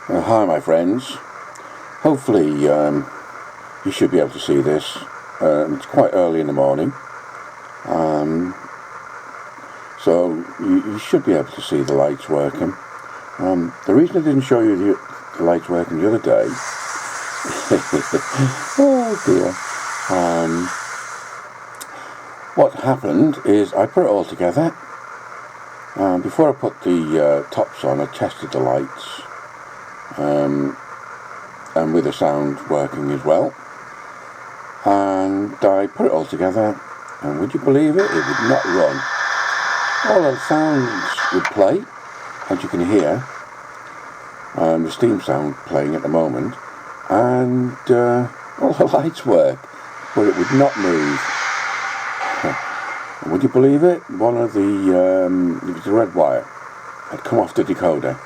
Hi my friends, hopefully you should be able to see this. It's quite early in the morning, so you should be able to see the lights working. The reason I didn't show you the lights working the other day oh dear, what happened is I put it all together. Before I put the tops on, I tested the lights and with the sound working as well, and I put it all together, and would you believe it would not run. All the sounds would play, as you can hear, the steam sound playing at the moment, and all the lights work, but it would not move. And would you believe it, one of the it was the red wire had come off the decoder.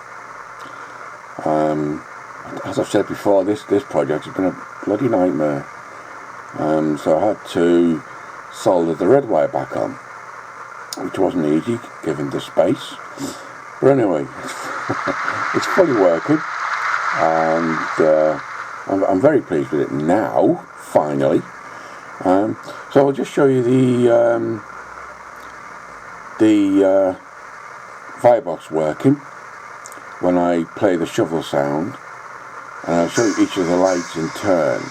As I've said before, this project has been a bloody nightmare. So I had to solder the red wire back on, which wasn't easy given the space. But anyway, it's fully working, and I'm very pleased with it now, finally. So I'll just show you the firebox working when I play the shovel sound, and I'll show you each of the lights in turn.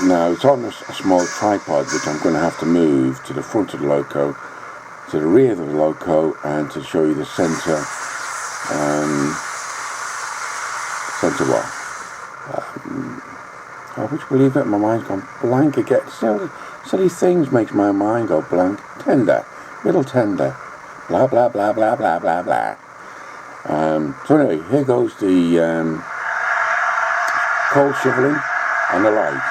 Now it's on a small tripod, which I'm going to have to move to the front of the loco, to the rear of the loco, and to show you the centre would you believe it, my mind's gone blank again. Silly things makes my mind go blank. Tender, middle tender, blah blah blah blah blah blah blah. So anyway, here goes the coal shoveling and the light.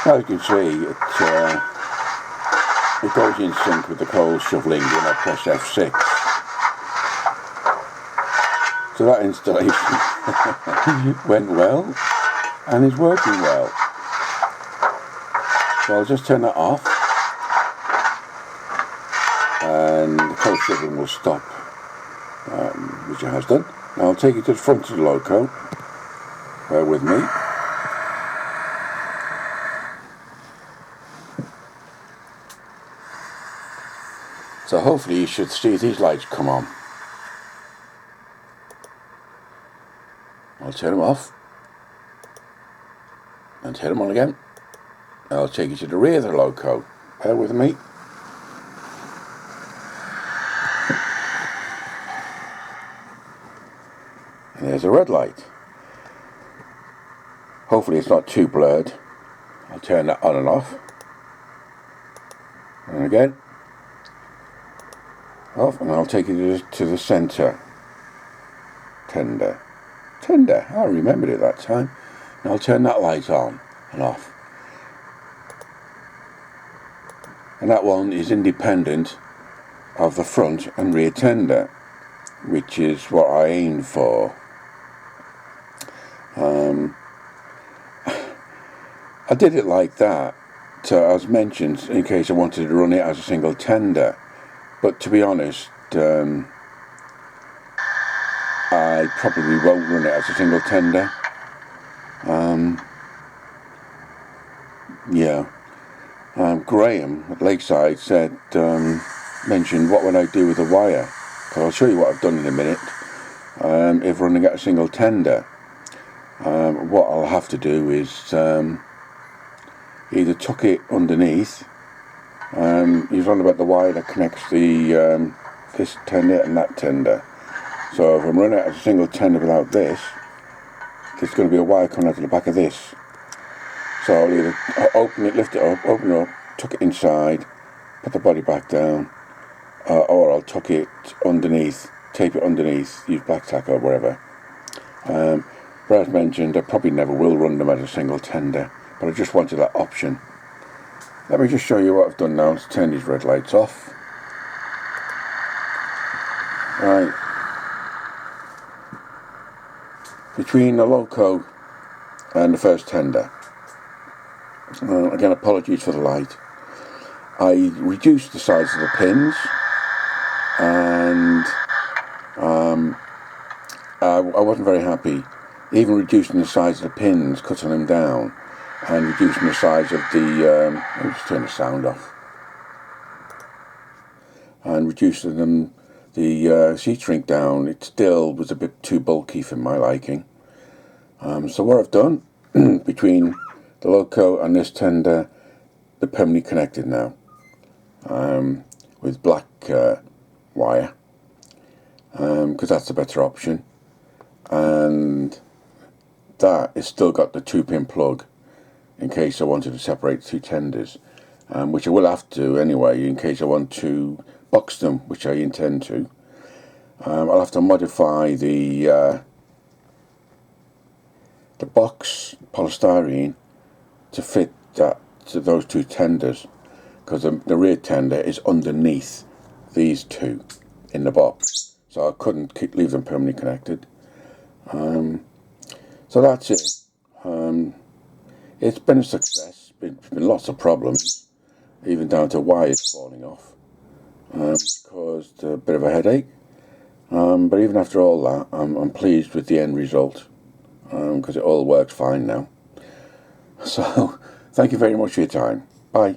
As you can see, it goes in sync with the coal shoveling when I press F6. So that installation went well and is working well. So I'll just turn that off, and the coal shoveling will stop, which it has done. Now I'll take it to the front of the loco. Bear with me. So hopefully you should see these lights come on. I'll turn them off and turn them on again. I'll take you to the rear of the loco. Bear with me. And there's a red light. Hopefully it's not too blurred. I'll turn that on and off. And again. Off, and I'll take you to the centre. Tender, I remembered it that time. And I'll turn that light on and off. And that one is independent of the front and rear tender, which is what I aimed for. I did it like that, as mentioned, in case I wanted to run it as a single tender. But to be honest, I probably won't run it as a single tender. Graham at Lakeside said, mentioned what would I do with the wire, because I'll show you what I've done in a minute. If running at a single tender, what I'll have to do is either tuck it underneath. He's on about the wire that connects the this tender and that tender. So if I'm running it as a single tender without this, there's going to be a wire coming out of the back of this. So I'll either open it, lift it up, open it up, tuck it inside, put the body back down, or I'll tuck it underneath, tape it underneath, use black tack or whatever. But as mentioned, I probably never will run them as a single tender, but I just wanted that option. Let me just show you what I've done now to turn these red lights off. Right, between the loco and the first tender, again apologies for the light, I reduced the size of the pins, and I wasn't very happy, even reducing the size of the pins, cutting them down, and reducing the size of the, let me just turn the sound off, and reducing them, the seat shrink down. It still was a bit too bulky for my liking. So what I've done, between the loco and this tender, they're permanently connected now, with black wire, because that's the better option. And that has still got the 2-pin plug in case I wanted to separate the two tenders, which I will have to anyway in case I want to box them, which I intend to. I'll have to modify the box polystyrene to fit that to those two tenders, because the rear tender is underneath these two in the box, so I couldn't leave them permanently connected. So that's it. It's been a success. It's been lots of problems, even down to wires falling off. Caused a bit of a headache, but even after all that, I'm pleased with the end result, because it all works fine now. So thank you very much for your time. Bye.